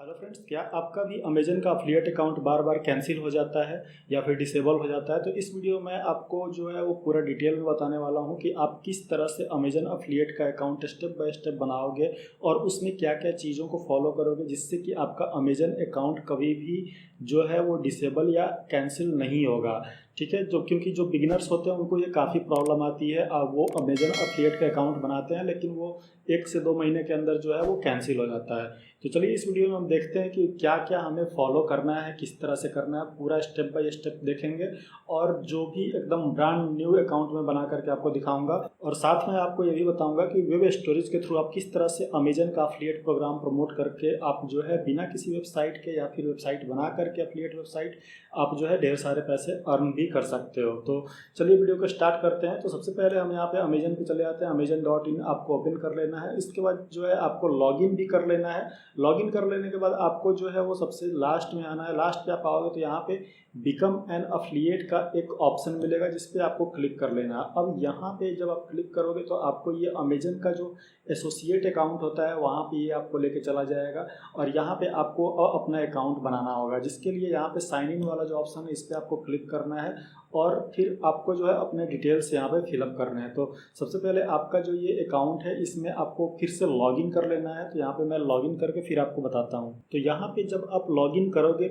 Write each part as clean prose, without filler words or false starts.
Hello friends, क्या आपका भी अमेजन का अफिलिएट अकाउंट बार बार कैंसिल हो जाता है या फिर डिसेबल हो जाता है? तो इस वीडियो में आपको जो है वो पूरा डिटेल में बताने वाला हूँ कि आप किस तरह से अमेजन अफिलिएट का अकाउंट स्टेप बाय स्टेप बनाओगे और उसमें क्या क्या चीज़ों को फॉलो करोगे जिससे कि आपका अमेजन अकाउंट कभी भी जो है वो डिसेबल या कैंसिल नहीं होगा। ठीक है, जो क्योंकि जो बिगिनर्स होते हैं उनको ये काफ़ी प्रॉब्लम आती है। वो अमेजन अफिलिएट का अकाउंट बनाते हैं लेकिन वो 1 से 2 महीने के अंदर जो है वो कैंसिल हो जाता है। तो चलिए इस वीडियो में हम देखते हैं कि क्या क्या हमें फॉलो करना है, किस तरह से करना है, पूरा स्टेप बाय स्टेप देखेंगे और जो भी एकदम ब्रांड न्यू अकाउंट में बना करके आपको दिखाऊंगा। और साथ में आपको ये भी बताऊंगा कि वेब स्टोरेज के थ्रू आप किस तरह से अमेजन का अफिलिएट प्रोग्राम प्रमोट करके आप जो है बिना किसी वेबसाइट के या फिर वेबसाइट बना करके अफिलिएट वेबसाइट आप जो है ढेर सारे पैसे अर्न भी कर सकते हो। तो चलिए वीडियो को स्टार्ट करते हैं। तो सबसे पहले हम यहाँ पे अमेजन पे चले आते हैं। अमेजन.in आपको ओपन कर लेना है। इसके बाद जो है आपको लॉगिन भी कर लेना है। लॉगिन कर लेने के बाद आपको जो है वो सबसे लास्ट में आना है। लास्ट पे आप आओगे तो यहाँ पे बिकम एन अफिलिएट का एक ऑप्शन मिलेगा जिस पे आपको क्लिक कर लेना है। अब यहाँ पे जब आप क्लिक करोगे तो आपको ये अमेजन का जो एसोसिएट अकाउंट होता है वहाँ पे ये आपको लेके चला जाएगा और यहाँ पे आपको अपना अकाउंट बनाना होगा, जिसके लिए यहाँ पे साइन इन वाला जो ऑप्शन है इस पर आपको क्लिक करना है और फिर आपको जो है अपने डिटेल्स यहाँ पे फिलअप करने हैं। तो सबसे पहले आपका जो ये अकाउंट है इसमें आपको फिर से लॉगिन कर लेना है। तो यहाँ पे मैं लॉगिन करके फिर आपको बताता हूँ। तो यहाँ पे जब आप लॉगिन करोगे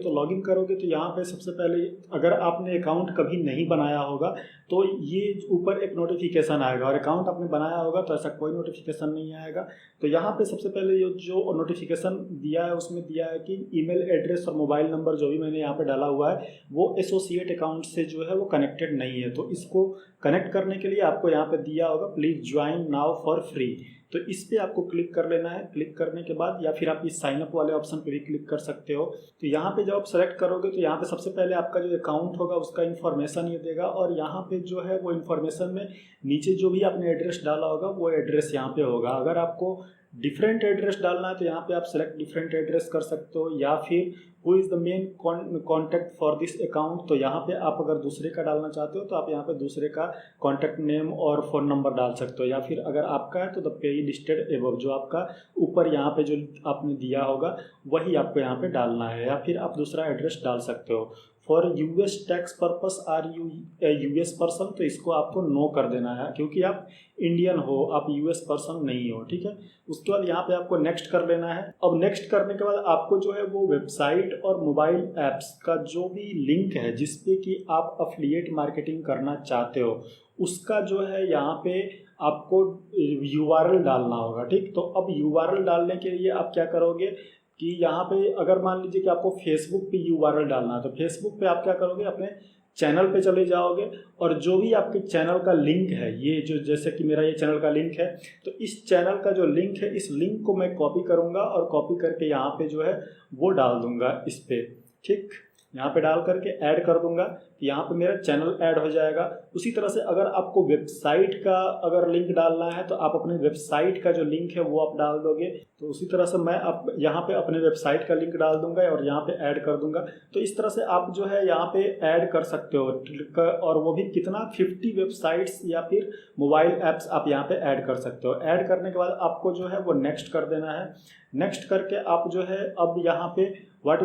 तो यहाँ पे सबसे पहले अगर आपने अकाउंट कभी नहीं बनाया होगा तो ये ऊपर एक नोटिफिकेशन आएगा, और अकाउंट आपने बनाया होगा तो ऐसा कोई नोटिफिकेशन नहीं आएगा। तो यहाँ पे सबसे पहले ये जो नोटिफिकेशन दिया है उसमें दिया है कि ईमेल एड्रेस और मोबाइल नंबर जो भी मैंने यहाँ पे डाला हुआ है वो एसोसिएट अकाउंट से जो है वो कनेक्टेड नहीं है। तो इसको कनेक्ट करने के लिए आपको यहाँ पे दिया होगा please join now for free. तो इस पर आपको क्लिक कर लेना है। क्लिक करने के बाद या फिर आप इस साइन अप वाले ऑप्शन पे भी क्लिक कर सकते हो। तो यहाँ पे जब आप सेलेक्ट करोगे तो यहाँ पे सबसे पहले आपका जो अकाउंट होगा उसका इन्फॉर्मेशन ये देगा, और यहाँ पे जो है वो इन्फॉर्मेशन में नीचे जो भी आपने एड्रेस डाला होगा वो एड्रेस यहाँ पे होगा। अगर आपको डिफरेंट एड्रेस डालना है तो यहाँ पे आप सेलेक्ट डिफरेंट एड्रेस कर सकते हो, या फिर who is the main contact for this account. तो यहाँ पे आप अगर दूसरे का डालना चाहते हो तो आप यहाँ पे दूसरे का कॉन्टैक्ट नेम और फ़ोन नंबर डाल सकते हो, या फिर अगर आपका है तो द पे लिस्टेड एबव जो आपका ऊपर यहाँ पे जो आपने दिया होगा वही आपको यहाँ पे डालना है, या फिर आप दूसरा एड्रेस डाल सकते हो। For US tax purpose are you US person, तो इसको आपको नो कर देना है क्योंकि आप इंडियन हो, आप यूएस पर्सन नहीं हो। ठीक है, उसके बाद यहाँ पे आपको नेक्स्ट कर लेना है। अब नेक्स्ट करने के बाद आपको जो है वो वेबसाइट और मोबाइल ऐप्स का जो भी लिंक है जिसपे कि आप अफिलिएट मार्केटिंग करना चाहते हो उसका जो है यहाँ पे आपको यूआरएल डालना होगा। ठीक, तो अब यूआरएल डालने के लिए आप क्या करोगे कि यहाँ पे अगर मान लीजिए कि आपको फेसबुक पे यूआरएल डालना है तो फेसबुक पे आप क्या करोगे, अपने चैनल पे चले जाओगे और जो भी आपके चैनल का लिंक है, ये जो जैसे कि मेरा ये चैनल का लिंक है तो इस चैनल का जो लिंक है इस लिंक को मैं कॉपी करूँगा और कॉपी करके यहाँ पे जो है वो डाल दूँगा इस पर। ठीक, यहाँ पे डाल करके ऐड कर दूंगा तो यहाँ पे मेरा चैनल ऐड हो जाएगा। उसी तरह से अगर आपको वेबसाइट का अगर लिंक डालना है तो आप अपने वेबसाइट का जो लिंक है वो आप डाल दोगे। तो उसी तरह से मैं अब यहाँ पे अपने वेबसाइट का लिंक डाल दूंगा और यहाँ पे ऐड कर दूंगा। तो इस तरह से आप जो है यहाँ पे ऐड कर सकते हो, और वो भी कितना 50 वेबसाइट्स या फिर मोबाइल ऐप्स आप यहाँ पे ऐड कर सकते हो। ऐड करने के बाद आपको जो है वो नेक्स्ट कर देना है। नेक्स्ट करके आप जो है अब यहाँ पे what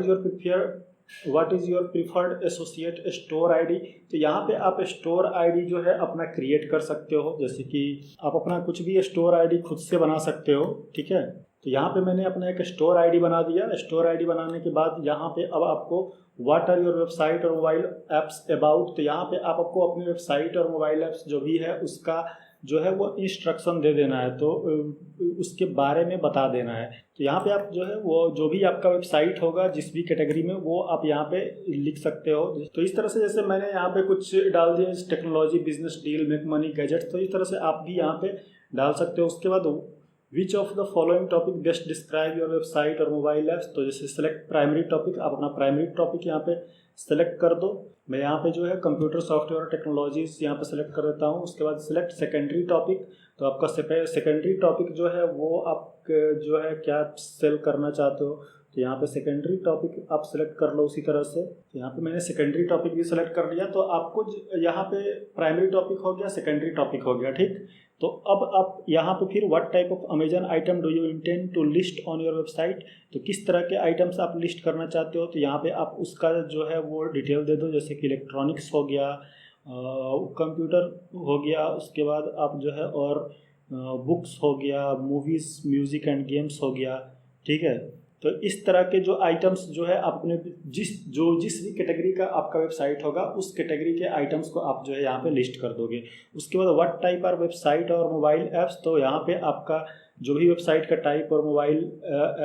is your preferred associate store ID, तो यहाँ पे आप स्टोर आईडी जो है अपना क्रिएट कर सकते हो। जैसे कि आप अपना कुछ भी स्टोर आईडी खुद से बना सकते हो। ठीक है, तो यहाँ पे मैंने अपना एक स्टोर आईडी बना दिया। स्टोर आईडी बनाने के बाद यहाँ पे अब आपको व्हाट आर योर वेबसाइट और मोबाइल ऐप्स अबाउट, तो यहाँ पे आपको अपनी वेबसाइट और मोबाइल ऐप्स जो भी है उसका जो है वो इंस्ट्रक्शन दे देना है, तो उसके बारे में बता देना है। तो यहाँ पे आप जो है वो जो भी आपका वेबसाइट होगा जिस भी कैटेगरी में वो आप यहाँ पे लिख सकते हो। तो इस तरह से जैसे मैंने यहाँ पे कुछ डाल दिया technology, business deal, make money, gadget, तो इस तरह से आप भी यहाँ पे डाल सकते हो। उसके बाद which of the following topic best describe your website और मोबाइल ऐप्स, तो जैसे सेलेक्ट प्राइमरी टॉपिक, आप अपना प्राइमरी टॉपिक यहाँ पे सेलेक्ट कर दो। मैं यहाँ पे जो है कंप्यूटर सॉफ्टवेयर और टेक्नोलॉजीज यहाँ पे सेलेक्ट कर देता हूँ। उसके बाद सेलेक्ट सेकेंडरी टॉपिक, तो आपका सेकेंडरी टॉपिक जो है वो आप जो है क्या सेल करना चाहते हो तो यहाँ पे सेकेंडरी टॉपिक आप सेलेक्ट कर लो उसी तरह से। तो यहाँ पे मैंने सेकेंडरी टॉपिक भी सेलेक्ट कर लिया। तो आपको यहाँ पे प्राइमरी टॉपिक हो गया, सेकेंडरी टॉपिक हो गया, ठीक। तो अब आप यहाँ पे फिर what type of Amazon item do you intend to list on your website, तो किस तरह के आइटम्स आप लिस्ट करना चाहते हो, तो यहाँ पे आप उसका जो है वो डिटेल दे दो, जैसे कि इलेक्ट्रॉनिक्स हो गया, कंप्यूटर हो गया, उसके बाद आप जो है और बुक्स हो गया, मूवीज़, म्यूज़िक एंड गेम्स हो गया, ठीक है। तो इस तरह के जो आइटम्स जो है आप अपने जिस भी कैटेगरी का आपका वेबसाइट होगा उस कैटेगरी के आइटम्स को आप जो है यहाँ पे लिस्ट कर दोगे। उसके बाद व्हाट टाइप आर वेबसाइट और मोबाइल ऐप्स, तो यहाँ पे आपका जो भी वेबसाइट का टाइप और मोबाइल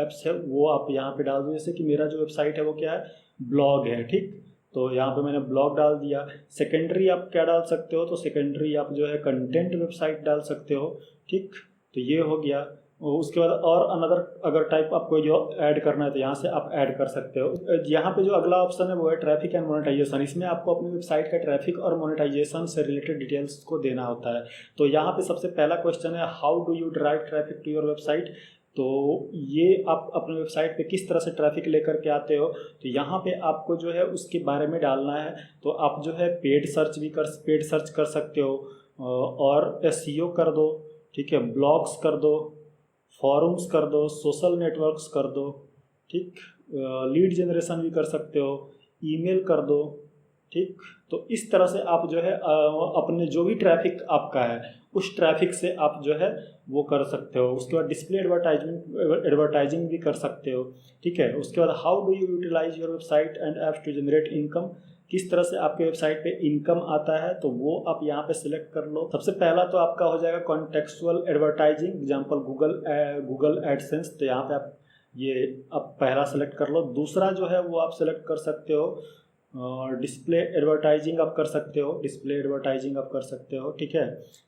ऐप्स है वो आप यहाँ पे डाल दो। जैसे कि मेरा जो वेबसाइट है वो क्या है, ब्लॉग है, ठीक। तो यहाँ पे मैंने ब्लॉग डाल दिया। सेकेंडरी आप क्या डाल सकते हो, तो सेकेंडरी आप जो है कंटेंट वेबसाइट डाल सकते हो, ठीक। तो ये हो गया। उसके बाद और अनदर अगर टाइप आपको जो ऐड करना है तो यहाँ से आप ऐड कर सकते हो। यहाँ पे जो अगला ऑप्शन है वो है ट्रैफिक एंड मोनेटाइजेशन। इसमें आपको अपनी वेबसाइट का ट्रैफिक और मोनेटाइजेशन से रिलेटेड डिटेल्स को देना होता है। तो यहाँ पे सबसे पहला क्वेश्चन है, how do you drive traffic to your website, तो ये आप अपने वेबसाइट पे किस तरह से ट्रैफिक लेकर के आते हो, तो यहाँ पे आपको जो है उसके बारे में डालना है। तो आप जो है पेड सर्च कर सकते हो और एसईओ कर दो, ठीक है, ब्लॉग्स कर दो, फॉरम्स कर दो, सोशल नेटवर्क्स कर दो, ठीक, लीड जनरेशन भी कर सकते हो, ईमेल कर दो, ठीक। तो इस तरह से आप जो है अपने जो भी ट्रैफिक आपका है उस ट्रैफिक से आप जो है वो कर सकते हो। उसके बाद डिस्प्ले एडवर्टाइजिंग भी कर सकते हो, ठीक है। उसके बाद how do you utilise your website and apps to generate income, किस तरह से आपके वेबसाइट पे इनकम आता है, तो वो आप यहाँ पे सिलेक्ट कर लो। सबसे पहला तो आपका हो जाएगा contextual advertising, example Google AdSense, तो यहाँ पे आप ये आप पहला सेलेक्ट कर लो। दूसरा जो है वो आप सेलेक्ट कर सकते हो डिस्प्ले एडवर्टाइजिंग आप कर सकते हो, ठीक है।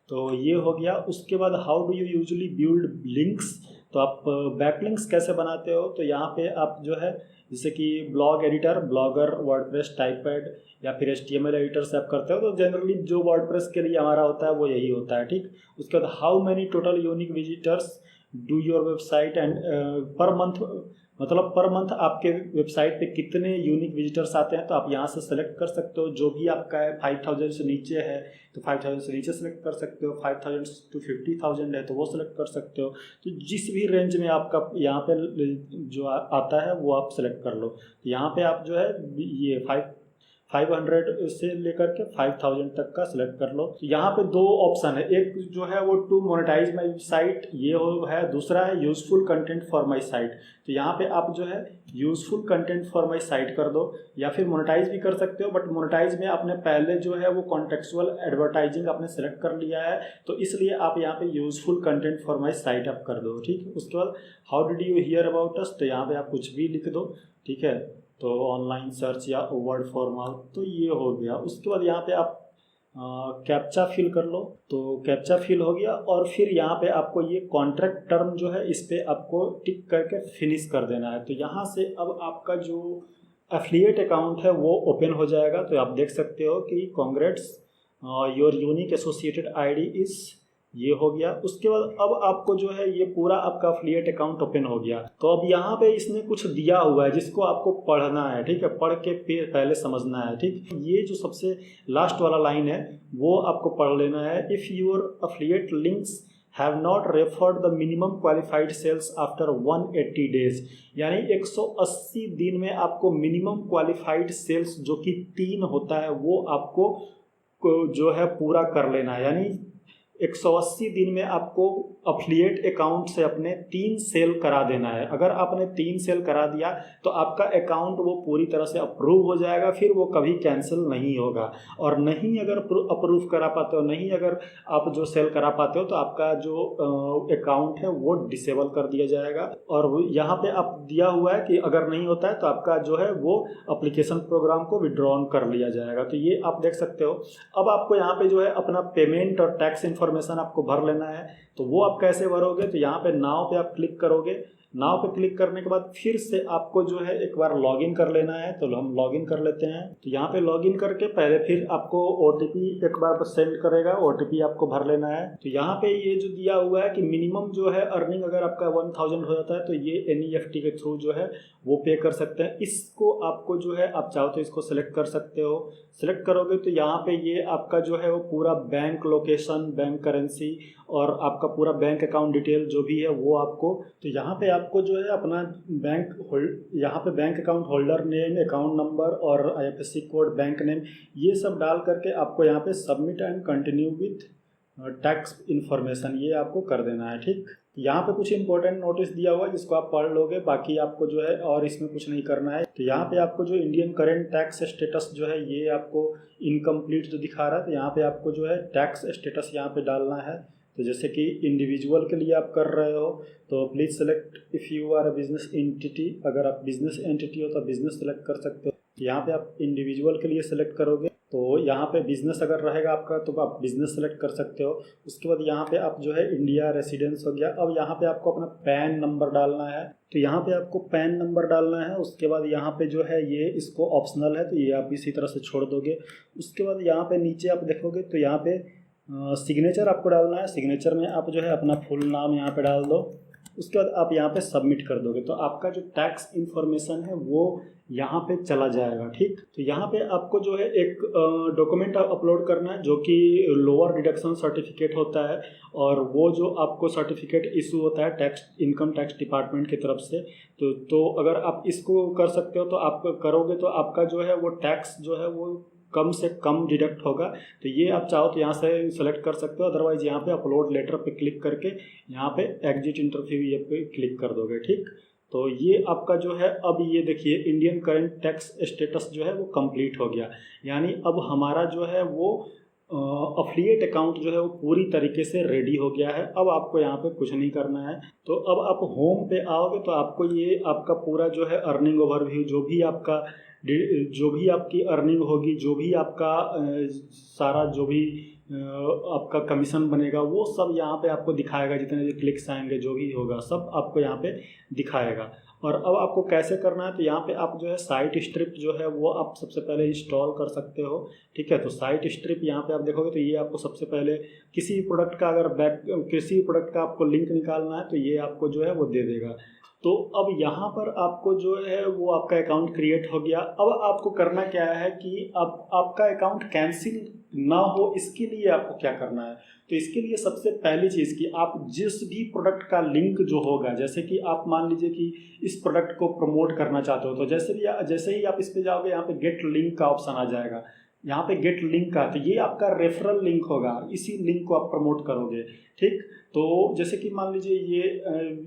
तो ये हो गया। उसके बाद how do you usually build links, तो आप बैकलिंक्स कैसे बनाते हो, तो यहाँ पे आप जो है जैसे कि blog editor, blogger, WordPress, TypePad या फिर HTML एडिटर से आप करते हो, तो जनरली जो वर्डप्रेस के लिए हमारा होता है वो यही होता है, ठीक। उसके बाद how many total unique visitors do your website and per month, मतलब पर मंथ आपके वेबसाइट पे कितने यूनिक विजिटर्स आते हैं, तो आप यहाँ से सेलेक्ट कर सकते हो। जो भी आपका है 5000 से नीचे है तो 5000 से नीचे सेलेक्ट कर सकते हो, 5000 टू 50,000 है तो वो सेलेक्ट कर सकते हो। तो जिस भी रेंज में आपका यहाँ पे जो आता है वो आप सेलेक्ट कर लो। तो यहाँ पे आप जो है ये 500 से लेकर के 5000 तक का सिलेक्ट कर लो। यहाँ पे दो ऑप्शन है, एक जो है वो टू मोनेटाइज माई साइट ये हो है, दूसरा है useful content for my site. तो यहाँ पे आप जो है useful content for my site कर दो या फिर मोनेटाइज भी कर सकते हो, बट मोनेटाइज में आपने पहले जो है वो कॉन्टेक्सुअल एडवर्टाइजिंग आपने सेलेक्ट कर लिया है, तो इसलिए आप यहाँ पे useful content for my site आप कर दो, ठीक है। उसके बाद how did you here about us, तो यहाँ पे आप कुछ भी लिख दो, ठीक है। तो ऑनलाइन सर्च या वर्ड फॉर्मल, तो ये हो गया। उसके बाद यहाँ पे आप कैप्चा फिल कर लो, तो कैप्चा फिल हो गया। और फिर यहाँ पे आपको ये कॉन्ट्रैक्ट टर्म जो है इस पर आपको टिक करके फिनिश कर देना है। तो यहाँ से अब आपका जो एफिलिएट अकाउंट है वो ओपन हो जाएगा। तो आप देख सकते हो कि congrats your unique associated ID इस, ये हो गया। उसके बाद अब आपको जो है ये पूरा आपका एफिलिएट अकाउंट ओपन हो गया। तो अब यहाँ पे इसने कुछ दिया हुआ है जिसको आपको पढ़ना है, ठीक है, पढ़ के पहले समझना है, ठीक। ये जो सबसे लास्ट वाला लाइन है वो आपको पढ़ लेना है। If your affiliate links have not referred the minimum qualified sales after 180 days, यानी 180 दिन में आपको मिनिमम क्वालिफाइड सेल्स जो कि 3 होता है वो आपको जो है पूरा कर लेना है। यानी 180 दिन में आपको एफिलिएट अकाउंट से अपने 3 सेल करा देना है। अगर आपने 3 सेल करा दिया तो आपका अकाउंट वो पूरी तरह से अप्रूव हो जाएगा, फिर वो कभी कैंसिल नहीं होगा। और नहीं अगर अप्रूव करा पाते हो, नहीं अगर आप जो सेल करा पाते हो, तो आपका जो अकाउंट है वो डिसेबल कर दिया जाएगा। और यहाँ पे आप दिया हुआ है कि अगर नहीं होता है तो आपका जो है वो एप्लीकेशन प्रोग्राम को विड्रॉन कर लिया जाएगा। तो ये आप देख सकते हो। अब आपको यहाँ पे जो है अपना पेमेंट और टैक्स इन्फॉर्मेशन आपको भर लेना है। तो वो आप कैसे भरोगे, तो यहाँ पे नाउ पे आप क्लिक करोगे। नाव पे क्लिक करने के बाद फिर से आपको जो है एक बार लॉगिन कर लेना है। तो हम लॉगिन कर लेते हैं। तो यहाँ पे लॉगिन करके पहले फिर आपको OTP एक बार सेंड करेगा, OTP आपको भर लेना है। तो यहाँ पे ये जो दिया हुआ है कि मिनिमम जो है अर्निंग अगर आपका 1000 हो जाता है तो ये NEFT के थ्रू जो है वो पे कर सकते हैं। इसको आपको जो है आप चाहो तो इसको सेलेक्ट कर सकते हो। सेलेक्ट करोगे तो यहाँ पे ये आपका जो है वो पूरा बैंक लोकेशन, बैंक करेंसी और आपका पूरा बैंक अकाउंट डिटेल जो भी है वो आपको, तो यहाँ पे आपको जो है अपना यहाँ पे bank account holder name, account number और IFSC कोड, बैंक नेम, ये सब डाल करके आपको यहाँ पे submit and continue with tax information ये आपको कर देना है। ठीक, यहाँ पे कुछ इंपॉर्टेंट नोटिस दिया हुआ है जिसको आप पढ़ लोगे, बाकी आपको जो है और इसमें कुछ नहीं करना है। तो यहाँ पे आपको जो इंडियन करेंट टैक्स स्टेटस जो है ये आपको इनकम्प्लीट जो दिखा रहा है, तो यहाँ पे आपको जो है टैक्स स्टेटस यहाँ पे डालना है। तो जैसे कि इंडिविजुअल के लिए आप कर रहे हो तो please select if you are a business entity, अगर आप बिजनेस एंटिटी हो तो बिजनेस सेलेक्ट कर सकते हो। यहाँ पे आप इंडिविजुअल के लिए सेलेक्ट करोगे तो यहाँ पे बिजनेस अगर रहेगा आपका तो आप बिजनेस सेलेक्ट कर सकते हो। उसके बाद यहाँ पे आप जो है इंडिया रेसिडेंस हो गया। अब यहाँ पे आपको अपना पैन नंबर डालना है, तो यहाँ पे आपको पैन नंबर डालना है। उसके बाद यहाँ पे जो है ये इसको ऑप्शनल है तो ये आप इसी तरह से छोड़ दोगे। उसके बाद यहाँ पे नीचे आप देखोगे तो यहाँ पे सिग्नेचर आपको डालना है। सिग्नेचर में आप जो है अपना फुल नाम यहाँ पे डाल दो। उसके बाद आप यहाँ पे सबमिट कर दोगे तो आपका जो टैक्स इन्फॉर्मेशन है वो यहाँ पे चला जाएगा। ठीक, तो यहाँ पे आपको जो है एक डॉक्यूमेंट अपलोड करना है जो कि लोअर डिडक्शन सर्टिफिकेट होता है, और वो जो आपको सर्टिफिकेट इशू होता है टैक्स इनकम टैक्स डिपार्टमेंट की तरफ से। तो अगर आप इसको कर सकते हो तो आप करोगे तो आपका जो है वो टैक्स जो है वो कम से कम डिडक्ट होगा। तो ये आप चाहो तो यहाँ से सेलेक्ट कर सकते हो, अदरवाइज यहाँ पे अपलोड लेटर पे क्लिक करके यहाँ पे एग्जिट इंटरव्यू ये पे क्लिक कर दोगे। ठीक, तो ये आपका जो है अब ये देखिए इंडियन करेंट टैक्स स्टेटस जो है वो कंप्लीट हो गया, यानी अब हमारा जो है वो अफिलिएट अकाउंट जो है वो पूरी तरीके से रेडी हो गया है। अब आपको यहाँ पे कुछ नहीं करना है। तो अब आप होम पे आओगे तो आपको ये आपका पूरा जो है अर्निंग ओवरव्यू, जो भी आपकी अर्निंग होगी, जो भी आपका सारा जो भी आपका कमीशन बनेगा वो सब यहाँ पे आपको दिखाएगा। जितने भी क्लिक्स आएंगे जो भी होगा सब आपको यहाँ पे दिखाएगा। और अब आपको कैसे करना है, तो यहाँ पे आप जो है साइट स्ट्रिप जो है वो आप सबसे पहले इंस्टॉल कर सकते हो। ठीक है, तो साइट स्ट्रिप यहाँ पे आप देखोगे तो ये आपको सबसे पहले किसी प्रोडक्ट का किसी प्रोडक्ट का आपको लिंक निकालना है तो ये आपको जो है वो दे देगा। तो अब यहाँ पर आपको जो है वो आपका अकाउंट क्रिएट हो गया। अब आपको करना क्या है कि अब आपका अकाउंट कैंसिल ना हो, इसके लिए आपको क्या करना है, तो इसके लिए सबसे पहली चीज़ कि आप जिस भी प्रोडक्ट का लिंक जो होगा, जैसे कि आप मान लीजिए कि इस प्रोडक्ट को प्रमोट करना चाहते हो तो जैसे ही आप इस पे जाओगे यहाँ पे गेट लिंक का ऑप्शन आ जाएगा। यहाँ पे गेट लिंक का, तो ये आपका रेफरल लिंक होगा, इसी लिंक को आप प्रमोट करोगे। ठीक, तो जैसे कि मान लीजिए ये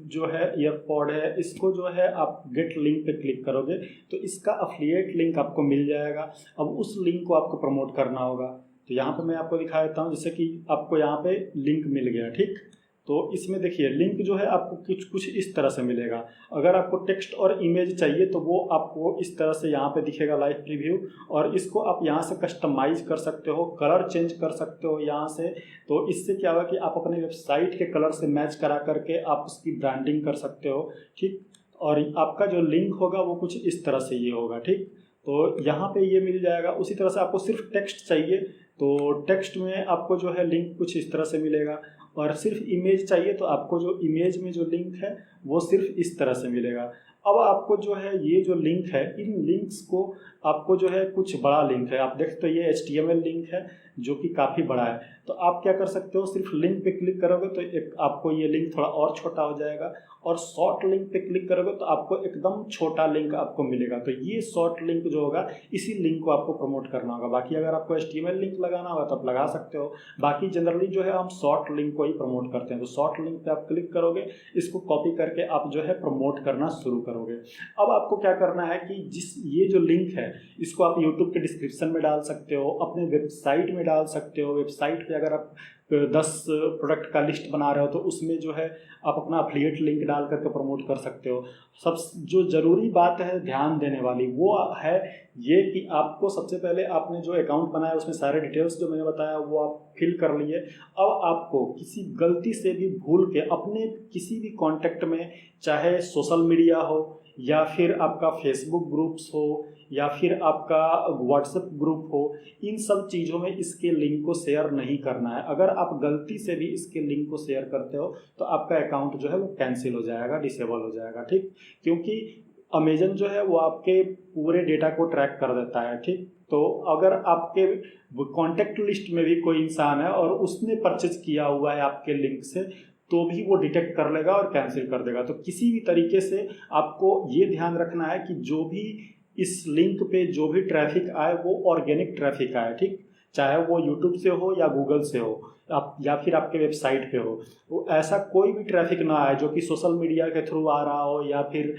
जो है ईयरपॉड है, इसको जो है आप गेट लिंक पे क्लिक करोगे तो इसका अफिलिएट लिंक आपको मिल जाएगा। अब उस लिंक को आपको प्रमोट करना होगा। तो यहाँ पे मैं आपको दिखा देता हूँ, जैसे कि आपको यहाँ पे लिंक मिल गया। ठीक, तो इसमें देखिए लिंक जो है आपको कुछ इस तरह से मिलेगा। अगर आपको टेक्स्ट और इमेज चाहिए तो वो आपको इस तरह से यहाँ पे दिखेगा लाइव प्रीव्यू, और इसको आप यहाँ से कस्टमाइज कर सकते हो, कलर चेंज कर सकते हो यहाँ से। तो इससे क्या होगा कि आप अपने वेबसाइट के कलर से मैच करा करके आप उसकी ब्रांडिंग कर सकते हो। ठीक, और आपका जो लिंक होगा वो कुछ इस तरह से ये होगा। ठीक, तो यहाँ पे ये मिल जाएगा। उसी तरह से आपको सिर्फ टेक्स्ट चाहिए तो टेक्स्ट में आपको जो है लिंक कुछ इस तरह से मिलेगा, और सिर्फ इमेज चाहिए तो आपको जो इमेज में जो लिंक है वो सिर्फ इस तरह से मिलेगा। अब आपको जो है ये जो लिंक है, इन लिंक्स को आपको जो है कुछ बड़ा लिंक है, आप देख तो ये HTML लिंक है जो कि काफ़ी बड़ा है। तो आप क्या कर सकते हो, सिर्फ लिंक पे क्लिक करोगे तो एक आपको ये लिंक थोड़ा और छोटा हो जाएगा, और शॉर्ट लिंक पे क्लिक करोगे तो आपको एकदम छोटा लिंक आपको मिलेगा। तो ये शॉर्ट लिंक जो होगा इसी लिंक को आपको प्रमोट करना होगा। बाकी अगर आपको HTML लिंक लगाना होगा तो आप लगा सकते हो, बाकी जनरली जो है हम शॉर्ट लिंक को ही प्रमोट करते हैं। तो शॉर्ट लिंक पे आप क्लिक करोगे, इसको कॉपी करके आप जो है प्रमोट करना शुरू करोगे। अब आपको क्या करना है कि ये जो लिंक है इसको आप यूट्यूब के डिस्क्रिप्शन में डाल सकते हो, अपने वेबसाइट में डाल सकते हो। वेबसाइट पे अगर आप 10 प्रोडक्ट का लिस्ट बना रहे हो तो उसमें जो है आप अपना अफिलिएट लिंक डाल करके प्रमोट कर सकते हो। सब जो ज़रूरी बात है ध्यान देने वाली वो है ये कि आपको सबसे पहले आपने जो अकाउंट बनाया उसमें सारे डिटेल्स जो मैंने बताया वो आप फिल कर लिए। अब आपको किसी गलती से भी भूल के अपने किसी भी कॉन्टैक्ट में, चाहे सोशल मीडिया हो या फिर आपका फेसबुक ग्रुप्स हो या फिर आपका व्हाट्सएप ग्रुप हो, इन सब चीज़ों में इसके लिंक को शेयर नहीं करना है। अगर आप गलती से भी इसके लिंक को शेयर करते हो तो आपका अकाउंट जो है वो कैंसिल हो जाएगा, डिसेबल हो जाएगा, ठीक। क्योंकि अमेजन जो है वो आपके पूरे डेटा को ट्रैक कर देता है, ठीक। तो अगर आपके कॉन्टैक्ट लिस्ट में भी कोई इंसान है और उसने परचेज किया हुआ है आपके लिंक से, तो भी वो डिटेक्ट कर लेगा और कैंसिल कर देगा। तो किसी भी तरीके से आपको ये ध्यान रखना है कि जो भी इस लिंक पे जो भी ट्रैफिक आए वो ऑर्गेनिक ट्रैफिक आए, ठीक। चाहे वो यूट्यूब से हो या गूगल से हो, आप या फिर आपके वेबसाइट पे हो, वो ऐसा कोई भी ट्रैफिक ना आए जो कि सोशल मीडिया के थ्रू आ रहा हो या फिर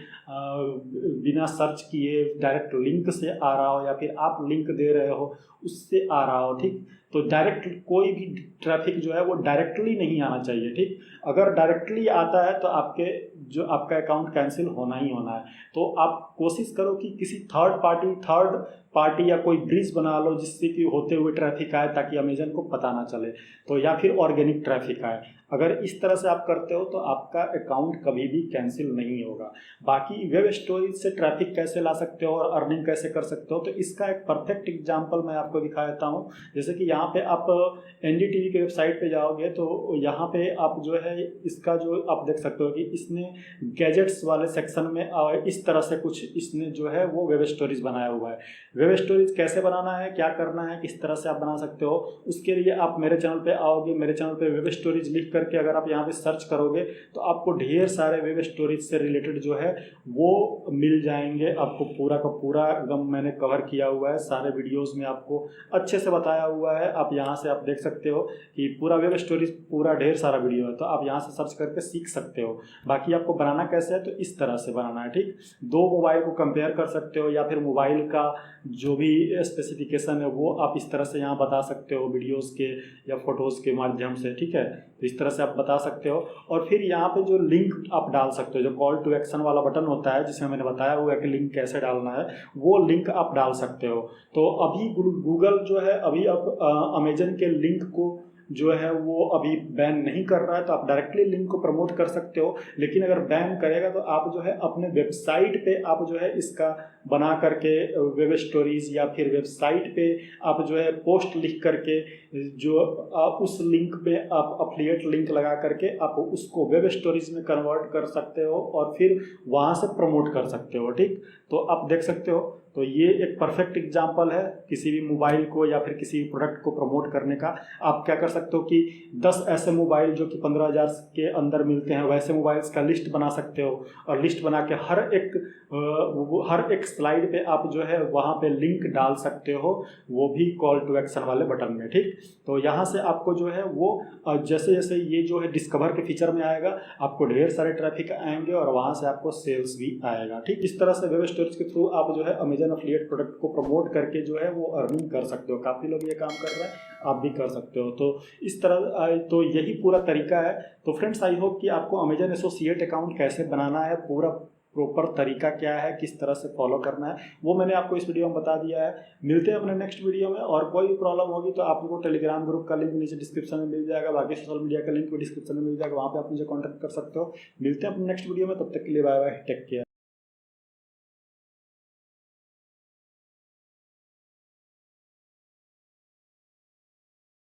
बिना सर्च किए डायरेक्ट लिंक से आ रहा हो या फिर आप लिंक दे रहे हो उससे आ रहा हो, ठीक। तो डायरेक्ट कोई भी ट्रैफिक जो है वो डायरेक्टली नहीं आना चाहिए, ठीक। अगर डायरेक्टली आता है तो आपका अकाउंट कैंसिल होना ही होना है। तो आप कोशिश करो कि किसी थर्ड पार्टी या कोई ब्रिज बना लो जिससे कि होते हुए ट्रैफिक आए, ताकि अमेजन को पता ना चले। तो या फिर ऑर्गेनिक ट्रैफिक आए। अगर इस तरह से आप करते हो तो आपका अकाउंट कभी भी कैंसिल नहीं होगा। बाकी वेब स्टोरेज से ट्रैफिक कैसे ला सकते हो और अर्निंग कैसे कर सकते हो, तो इसका एक परफेक्ट एग्जांपल मैं आपको दिखा देता हूँ। जैसे कि यहाँ पे आप एनडीटीवी के वेबसाइट पे जाओगे तो यहाँ पे आप जो है इसका जो आप देख सकते हो कि इसने गैजेट्स वाले सेक्शन में इस तरह से कुछ इसने जो है वो वेब स्टोरेज बनाया हुआ है। वेब स्टोरेज कैसे बनाना है, क्या करना है, किस तरह से आप बना सकते हो, उसके लिए आप मेरे चैनल पे आओगे। मेरे चैनल पे वेब स्टोरेज लिख करके अगर आप यहाँ पे सर्च करोगे तो आपको ढेर सारे वेब स्टोरेज से रिलेटेड जो है वो मिल जाएंगे। आपको पूरा का पूरा एकदम मैंने कवर किया हुआ है, सारे वीडियोज़ में आपको अच्छे से बताया हुआ है। आप यहाँ से आप देख सकते हो कि पूरा वेब स्टोरेज पूरा ढेर सारा वीडियो है, तो आप यहाँ से सर्च करके सीख सकते हो। बाकी आपको बनाना कैसे है तो इस तरह से बनाना है, ठीक। दो मोबाइल को कंपेयर कर सकते हो या फिर मोबाइल का जो भी स्पेसिफिकेशन है वो आप इस तरह से यहाँ बता सकते हो वीडियोस के या फोटोज़ के माध्यम से, ठीक है। तो इस तरह से आप बता सकते हो। और फिर यहाँ पे जो लिंक आप डाल सकते हो, जो कॉल टू एक्शन वाला बटन होता है जिसमें मैंने बताया हुआ है कि लिंक कैसे डालना है, वो लिंक आप डाल सकते हो। तो अभी गूगल जो है अभी अब अमेजन के लिंक को जो है वो अभी बैन नहीं कर रहा है, तो आप डायरेक्टली लिंक को प्रमोट कर सकते हो। लेकिन अगर बैन करेगा तो आप जो है अपने वेबसाइट पे आप जो है इसका बना करके वेब स्टोरीज या फिर वेबसाइट पे आप जो है पोस्ट लिख करके जो आप उस लिंक पे आप अफिलिएट लिंक लगा करके आप उसको वेब स्टोरीज में कन्वर्ट कर सकते हो और फिर वहाँ से प्रमोट कर सकते हो, ठीक। तो आप देख सकते हो। तो ये एक परफेक्ट एग्जांपल है किसी भी मोबाइल को या फिर किसी भी प्रोडक्ट को प्रमोट करने का। आप क्या कर सकते हो कि 10 ऐसे मोबाइल जो कि 15,000 के अंदर मिलते हैं वैसे मोबाइल्स का लिस्ट बना सकते हो और लिस्ट बना के हर एक स्लाइड पे आप जो है वहाँ पे लिंक डाल सकते हो, वो भी कॉल टू एक्शन वाले बटन में, ठीक। तो यहाँ से आपको जो है वो जैसे जैसे ये जो है डिस्कवर के फीचर में आएगा आपको ढेर सारे ट्रैफिक आएंगे और वहाँ से आपको सेल्स भी आएगा, ठीक। इस तरह से वेब स्टोरेज के थ्रू आप जो है अमेजन एफिलिएट प्रोडक्ट को प्रमोट करके जो है वो अर्निंग कर सकते हो। काफ़ी लोग ये काम कर रहे हैं, आप भी कर सकते हो। तो इस तरह तो यही पूरा तरीका है। तो फ्रेंड्स आई होप कि आपको अमेजन एसोसिएट अकाउंट कैसे बनाना है, पूरा प्रॉपर तरीका क्या है, किस तरह से फॉलो करना है, वो मैंने आपको इस वीडियो में बता दिया है। मिलते हैं अपने नेक्स्ट वीडियो में। और कोई भी प्रॉब्लम होगी तो आप लोगों को टेलीग्राम ग्रुप का लिंक नीचे डिस्क्रिप्शन में मिल जाएगा, बाकी सोशल मीडिया का लिंक भी डिस्क्रिप्शन में मिल जाएगा, वहाँ पे आप मुझे कॉन्टैक्ट कर सकते हो। मिलते हैं अपने नेक्स्ट वीडियो में, तब तक के लिए बाय बाय, टेक केयर।